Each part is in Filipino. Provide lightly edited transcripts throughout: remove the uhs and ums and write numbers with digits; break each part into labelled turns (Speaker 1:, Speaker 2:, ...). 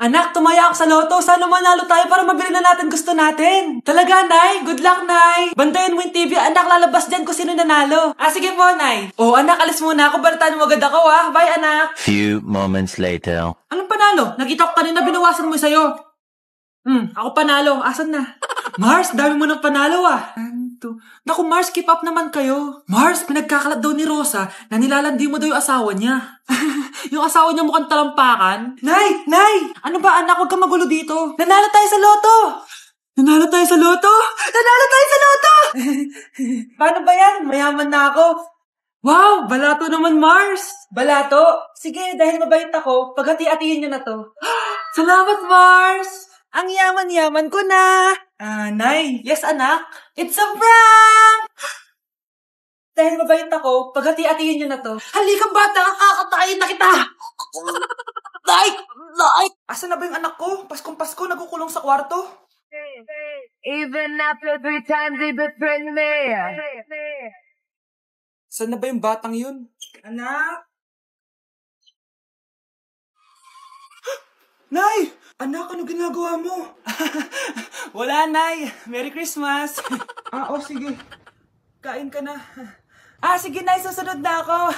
Speaker 1: Anak, tumaya ako sa loto. Sana manalo tayo para mabili na natin gusto natin. Talaga, Nay? Good luck, Nay. Bantayan mo yung TV. Anak, lalabas dyan kung sino nanalo. Sige po, Nay. Anak, alis muna ako. Balitaan mo agad ako, Bye, anak.
Speaker 2: Few moments later.
Speaker 1: Anong panalo? Nakita ko kanina binawasan mo sa'yo. Ako panalo. Asan na? Mars, dami mo ng panalo, Naku, Mars, keep up naman kayo. Mars, pinagkakalat daw ni Rosa na nilalandi mo daw yung asawa niya. Yung asawa niya mukhang talampakan. Nay! Nay! Ano ba, anak? Huwag kang magulo dito. Nanalo tayo sa loto! Nanalo tayo sa loto? Nanalo tayo sa loto! Paano ba yan? Mayaman na ako. Wow! Balato naman, Mars! Balato? Sige, dahil mabait ako, paghati-hatiin niyo na to. Salamat, Mars! Ang yaman-yaman ko na! Nay. Yes, anak. It's a prank! Dahil mabait ako, paghati-hatiin niyo na to. Halika, bata! Kakatayin na kita! Nay! Nay! Asan na ba yung anak ko? Paskong-Pasko, nagkukulong sa kwarto?
Speaker 3: Even after 3 times he betrayed me.
Speaker 1: Saan na ba yung batang yun? Anak? Nay! Anak, ano ginagawa mo? Wala, Nay. Merry Christmas. Sige. Kain ka na. Sige, Nay. Susunod na ako.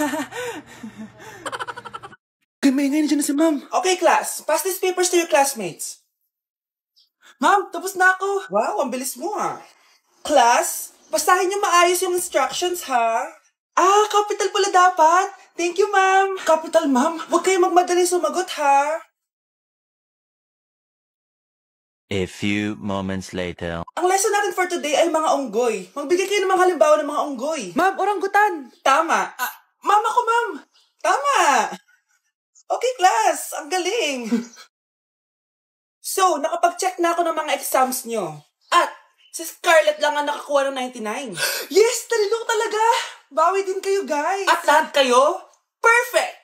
Speaker 1: May ngayon dyan na si Ma'am. Okay, class. Pass these papers to your classmates. Ma'am, tapos na ako. Wow, ang bilis mo, Class, basahin niyo maayos yung instructions, ha? Capital pala dapat. Thank you, Ma'am. Capital, Ma'am. Huwag kayong magmadali sumagot, ha?
Speaker 2: A few moments later.
Speaker 1: Ang lesson natin for today ay mga unggoy. Magbigay kayo ng mga halimbawa ng mga unggoy. Ma'am, oranggutan. Tama. Ma'am ako, Ma'am. Tama. Okay, class. Ang galing. So, nakapag-check na ako ng mga exams nyo. At, si Scarlett lang ang nakakuha ng 99. Yes, talino talaga. Bawi din kayo, guys. At lahat kayo? Perfect.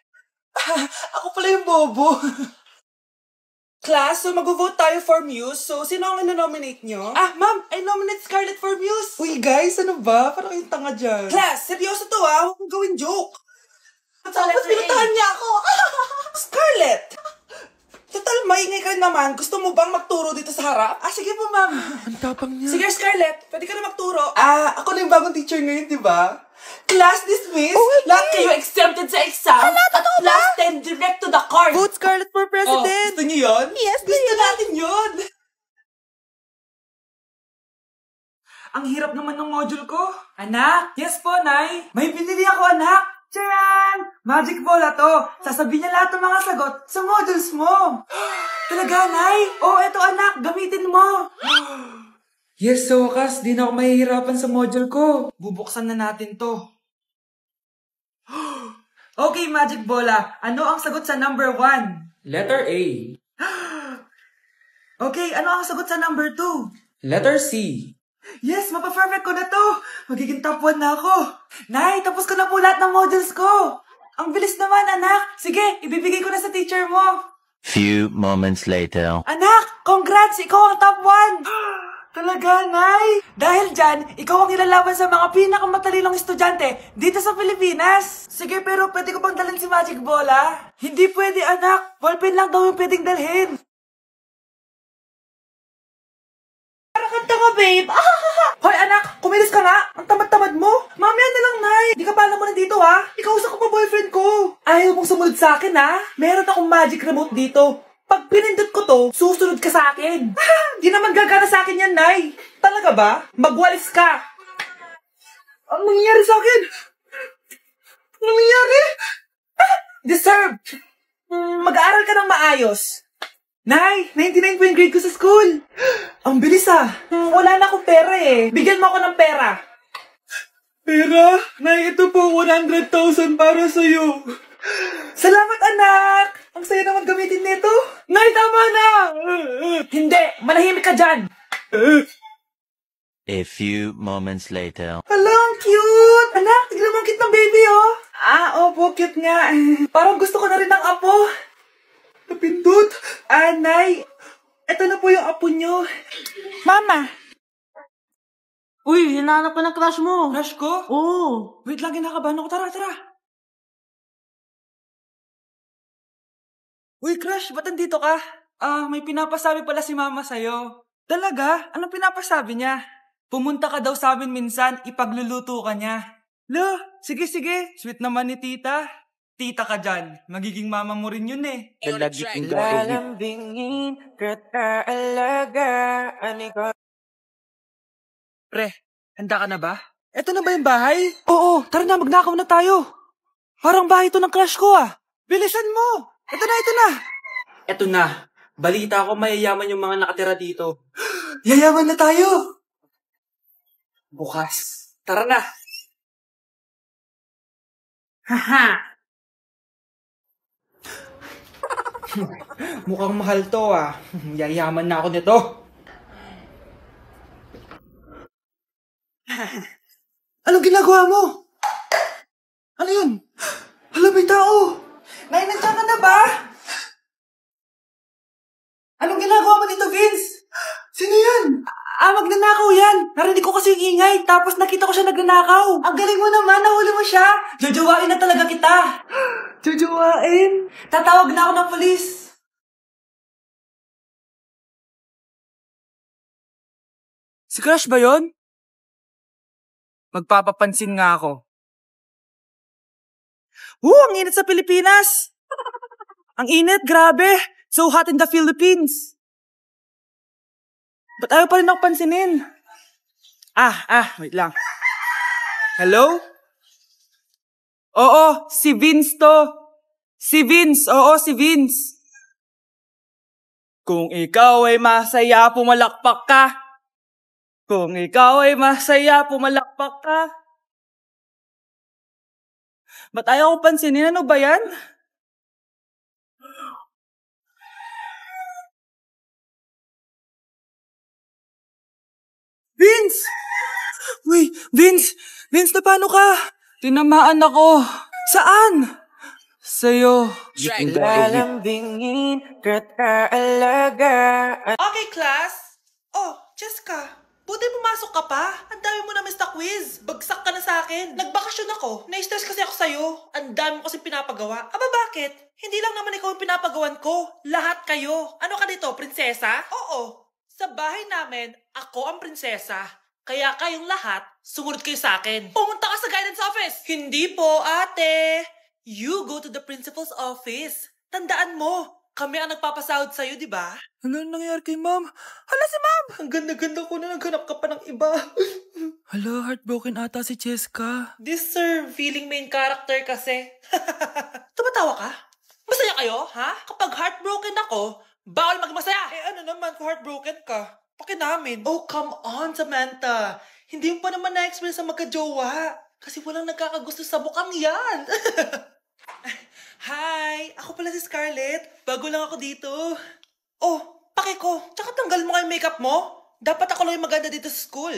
Speaker 1: Ako pala yung bobo. Class, so mag-vote tayo for Muse. So, sino ang ina-nominate nyo? Ma'am, I nominate Scarlett for Muse. Uy, guys, ano ba? Parang yung tanga dyan. Class, seryoso to, Huwag mong gawin joke. Tapos pinuntahan niya ako. Scarlett! Total, maingay ka naman. Gusto mo bang magturo dito sa harap? Sige po, ma'am. Ang tapang niya. Sige, Scarlett. Pwede ka na magturo. Ako na yung bagong teacher ngayon, di ba? Class dismissed. Lahat kayo exempted sa exam. At class 10 direct to the card. Vote Scarlett for president. Gusto niyo yun? Yes, gusto natin yun. Ang hirap naman ng module ko. Anak? Yes po, Nay. May binili ako, anak. Charan! Magic bola to. Sasabihin niya lahat ng mga sagot sa modules mo. Talaga, Nay? Eto anak, gamitin mo. Yes, sa wakas, di na ako mahihirapan sa module ko. Bubuksan na natin to. Okay, Magic Bola. Ano ang sagot sa number 1?
Speaker 4: Letter A.
Speaker 1: Okay, ano ang sagot sa number 2?
Speaker 4: Letter C.
Speaker 1: Yes, mapa-perfect ko na to. Magiging top 1 na ako. Nay, tapos ko na po lahat ng modules ko. Ang bilis naman, anak. Sige, ibibigay ko na sa teacher mo.
Speaker 2: Few moments later.
Speaker 1: Anak, congrats! Ikaw ang top 1! Talaga, Nay? Dahil dyan, ikaw ang ilalaban sa mga pinakamatalinong estudyante dito sa Pilipinas. Sige, pero pwede ko bang dalhin si Magic Bola? Hindi pwede, anak. Ballpen lang daw yung pwedeng dalhin. Kanta ka, babe. Hoy, anak, kumilos ka nga. Ang tamad-tamad mo. Mamaya na lang, Nay. Di ka pala mo nandito, ha? Ikausap ko pa boyfriend ko. Ayaw mong sumunod sa akin, ha? Meron akong magic remote dito. Pag pinindot ko to, susunod ka sa akin. Di naman gagana sa akin yan, Nay. Talaga ba? Magwalis ka. Ang nangyayari sa akin? Ang nangyayari? Deserve. Mag-aaral ka ng maayos. Nay, 99 po yung grade ko sa school. Ang bilis, Wala na akong pera, Bigyan mo ako ng pera. Pera? Nay, ito po 100,000 para sa'yo. Salamat, anak! Ang saya naman gamitin nito. Nay, tama na! Hindi! Manahimik ka dyan!
Speaker 2: A few moments later.
Speaker 1: Hala, ang cute! Anak, tignan mo ang cute ng baby, opo, cute nga. Parang gusto ko na rin ng apo. Napindot! Nay, eto na po yung apo nyo. Mama! Uy, hinahanap ka ng crush mo. Crush ko? Oo. Wait lang, kinakabahan ako. Tara, tara. Uy, crush, ba't nandito ka? May pinapasabi pala si Mama sa'yo. Talaga? Anong pinapasabi niya? Pumunta ka daw sa amin minsan, ipagluluto ka niya. Lo, sige. Sweet naman ni tita. Tita ka dyan. Magiging mama mo rin yun eh.
Speaker 4: Lalambingin kita alagaan ikaw.
Speaker 1: Pre, handa ka na ba? Eto na ba yung bahay? Oo, tara na, magnakaw na tayo. Parang bahay to ng crush ko ah. Bilisan mo. Ito na. Eto na. Balita ko mayayaman yung mga nakatira dito. Yayaman na tayo. Bukas. Tara na. Haha. Mukhang mahal to ah. Yayaman na ako nito. Anong ginagawa mo? Ano yun? Hala, may tao. Nay, nandiyan ka na ba? Anong ginagawa mo dito, Vince? Sino yan? Magnanakaw yan. Narinig ko kasi yung ingay, tapos nakita ko siya nagnanakaw. Ang galing mo naman, nahuli mo siya. Jojowain na talaga kita. Jojowain? Tatawag na ako ng polis. Si Crush ba yun? Magpapapansin nga ako. Ang init sa Pilipinas! Ang init, grabe! So hot in the Philippines! Ba't ayaw pa rin ako pansinin? Wait lang. Hello? Oo, si Vince to. Si Vince, oo, si Vince. Kung ikaw ay masaya, pumalakpak ka. Kung ikaw ay masaya, pumalakpak ka. Ba't ayaw ko pansinin? Ano ba yan? Vince! Uy, Vince! Vince, na paano ka? Tinamaan ako. Saan? Sa'yo.
Speaker 4: Lalambingin kita alagaan.
Speaker 1: Okay, class. Oh, Jessica. Buti pumasok ka pa. Ang dami mo na miss na quiz. Bagsak ka na sa akin. Nagbakasyon ako. Na-stress kasi ako sa'yo. Ang dami mo kasi pinapagawa. Aba, bakit? Hindi lang naman ikaw yung pinapagawan ko. Lahat kayo. Ano ka dito, prinsesa? Oo. Sa bahay namin, ako ang prinsesa. Kaya kayong lahat, sumunod kayo sa akin. Pumunta ka sa guidance office. Hindi po, ate. You go to the principal's office. Tandaan mo, kami ang nagpapasahod sa'yo, di ba? Ano nangyayari kay ma'am? Hala si ma'am! Ang ganda-ganda ko na naghanap ka pa ng iba. Hala, heartbroken ata si Cheska. This sir, feeling main character kasi. Tumatawa ka? Masaya kayo, ha? Kapag heartbroken ako, bawal maging masaya. Ano naman kung heartbroken ka? Pakinamin. Oh, come on, Samantha. Hindi mo pa naman na-experience sa magka-jowa. Kasi walang nagkakagusto sa mukhang yan. Hi! Ako pala si Scarlett. Bago lang ako dito. Oh, pake ko. Tsaka tanggal mo yung makeup mo. Dapat ako lang yung maganda dito sa school.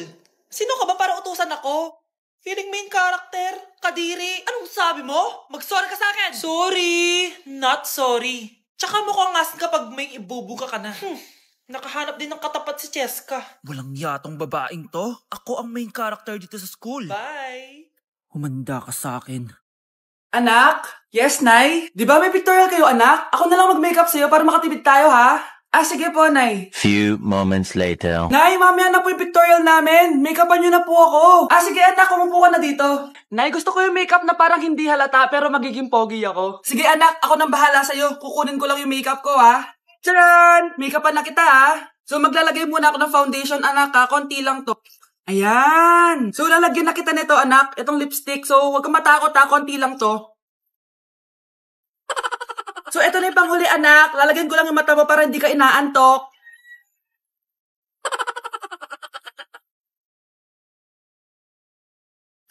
Speaker 1: Sino ka ba para utusan ako? Feeling main character? Kadiri? Anong sabi mo? Mag-sorry ka sa akin. Sorry. Not sorry. Tsaka mukhang asin kapag may ibubuga ka na. Nakahanap din ng katapat si Cheska. Walang yatong babaeng to. Ako ang main character dito sa school. Bye! Humanda ka sa akin. Anak? Yes, Nay? Di ba may pictorial kayo, anak? Ako na lang mag-makeup sa'yo para makatipid tayo, ha? Sige po, Nay.
Speaker 2: Few moments later.
Speaker 1: Nay, mamaya na po yung pictorial namin. Make-upan nyo na po ako. Sige, anak, umupo ka na dito. Nay, gusto ko yung makeup na parang hindi halata pero magiging pogi ako. Sige, anak, ako nang bahala sa'yo. Kukunin ko lang yung makeup ko, ha? Tcharan! Make-upan na kita, ha? So, maglalagay muna ako ng foundation, anak, ha? Konti lang to. Ayan! So, lalagyan na kita nito, anak. Itong lipstick. So, huwag kang matakot, ha? Konti lang to. So, ito na yung panghuli, anak. Lalagyan ko lang yung mata mo para hindi ka inaantok.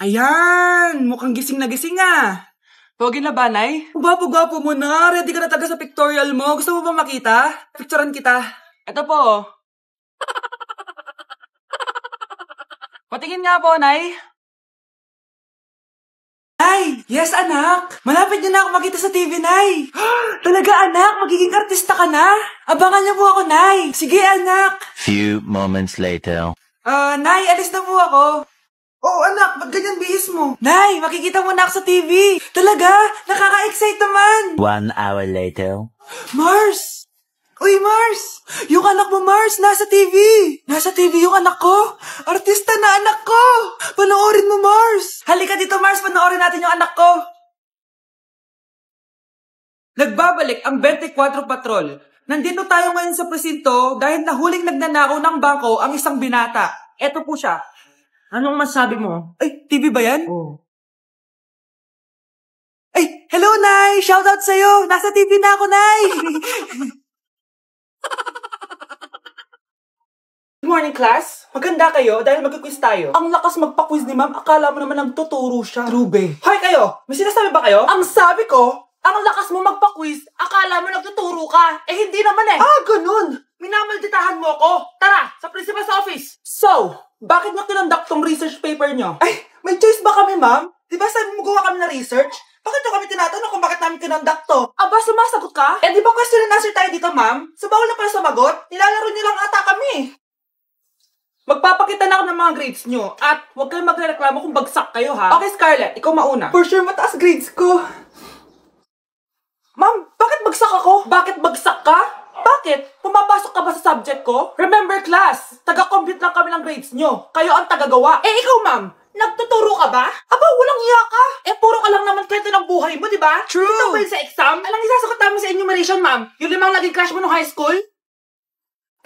Speaker 1: Ayan! Mukhang gising na gising, ah. Pogi na ba, Nay? Gwapo-gwapo mo na. Ready ka na talaga sa pictorial mo. Gusto mo ba makita? Picturean kita. Ito po. Patingin nga po, Nay. Nay! Yes, anak! Malapit niyo na ako makita sa TV, Nay! Talaga, anak! Magiging artista ka na! Abangan niyo po ako, Nay! Sige, anak!
Speaker 2: Few moments later.
Speaker 1: Nay, alis na po ako. Oh, anak! Ba't ganyan bihis mo? Nay! Makikita mo na ako sa TV! Talaga! Nakaka-excite naman!
Speaker 2: 1 hour later.
Speaker 1: Mars! Uy, Mars! Yung anak mo, Mars, nasa TV! Nasa TV yung anak ko! Artista na anak ko! Panoorin mo, Mars! Halika dito, Mars, panoorin natin yung anak ko! Nagbabalik ang 24 Patrol. Nandito tayo ngayon sa presinto dahil nahuling nagnanakaw ng bangko ang isang binata. Eto po siya.
Speaker 5: Anong masabi mo?
Speaker 1: Ay, TV ba yan?
Speaker 5: Oh.
Speaker 1: Ay, hello, Nay! Shoutout sa'yo! Nasa TV na ako, Nay! Good morning, class. Maganda kayo dahil mag-quiz tayo. Ang lakas magpa-quiz ni ma'am, akala mo naman nagtuturo siya. Trube. Hoy kayo, may sinasabi ba kayo? Ang sabi ko, ang lakas mo magpa-quiz, akala mo nagtuturo ka. Eh, hindi naman eh. Ah, ganun. Minamalditahan mo ako. Tara, sa principal's office. So, bakit nyo tinandak tong research paper nyo? Ay, may choice ba kami, ma'am? Di ba sabi mo gawa kami na research? Bakit nyo kami tinatanong kung bakit namin tinandak to? Aba, sumasagot ka? Eh, di ba question and answer tayo dito, ma'am? So, bawal na pala sumagot? Nilalaro nyo lang ata kami. Magpapakita na ako ng mga grades nyo. At huwag kayong magreklamo kung bagsak kayo, ha? Okay, Scarlett, ikaw mauna. For sure, mataas grades ko. Ma'am, bakit bagsak ako? Bakit bagsak ka? Bakit? Pumapasok ka ba sa subject ko? Remember, class, taga-compute lang kami ng grades nyo. Kayo ang tagagawa. Eh, ikaw, ma'am, nagtuturo ka ba? Aba, walang iya ka. Eh, puro ka lang naman kwento ng buhay mo, di ba? True. Ito ba yun sa exam? Alang isasagot namin sa enumeration, ma'am. Yung 5 naging crush mo nung high school?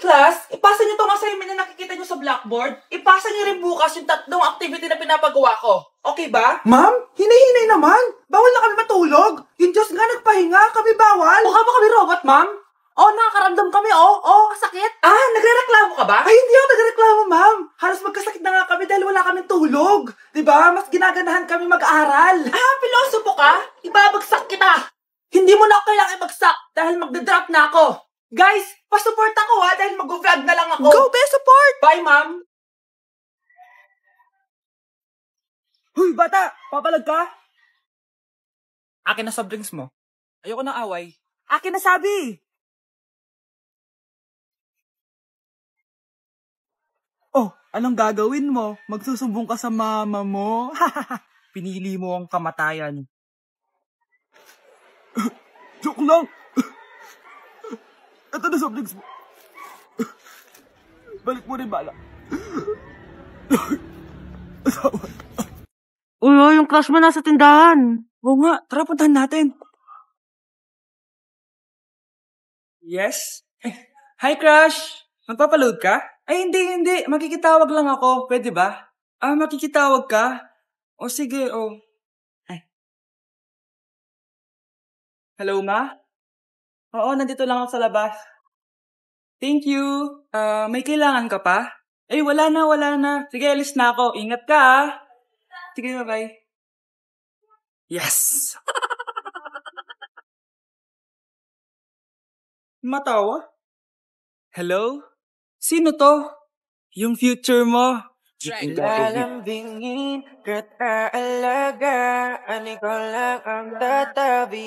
Speaker 1: Class, ipasa nyo itong assignment na nakikita nyo sa blackboard. Ipasa nyo rin bukas yung 3 activity na pinapagawa ko. Okay ba? Ma'am, hinay-hinay naman. Bawal na kami matulog. Yung Diyos nga nagpahinga, kami bawal. Mukha ba kami robot, ma'am? Oh, nakakaramdam kami, oh, sakit. Ah, nagre-reklamo ka ba? Ay, hindi ako nagre-reklamo, ma'am. Halos magkasakit na nga kami dahil wala kaming tulog. Diba? Mas ginaganahan kami mag-aral. Ah, pilosopo ka? Ibabagsak kita. Hindi mo na ako kailangan ibagsak dahil magdadrop na ako. Guys, pa-support ako ha dahil mag-vlog na lang ako. Go, be support! Bye, ma'am. Huy, bata! Papalag ka? Akin na soft drinks mo. Ayoko ng away. Akin na sabi! Oh, anong gagawin mo? Magsusumbong ka sa mama mo? Pinili mo ang kamatayan. Joke lang! Ito na soft drinks mo. Balik mo rin bala. Asawa.
Speaker 5: Uy, yung crush mo nasa tindahan.
Speaker 1: Oo nga, tara puntahan natin. Yes? Hi, crush! Magpapaload ka? Ay, hindi. Makikitawag lang ako. Pwede ba? Ah, makikitawag ka? O sige, o. Ay. Hello, ma? Oo, nandito lang ako sa labas. Thank you. May kailangan ka pa? Eh, wala na. Sige, alis na ako. Ingat ka, ha? Sige, bye-bye. Yes! Matawa? Hello? Sino to? Yung future mo.
Speaker 4: Lalambingin, ka't aalagaan, ikaw lang ang tatabi.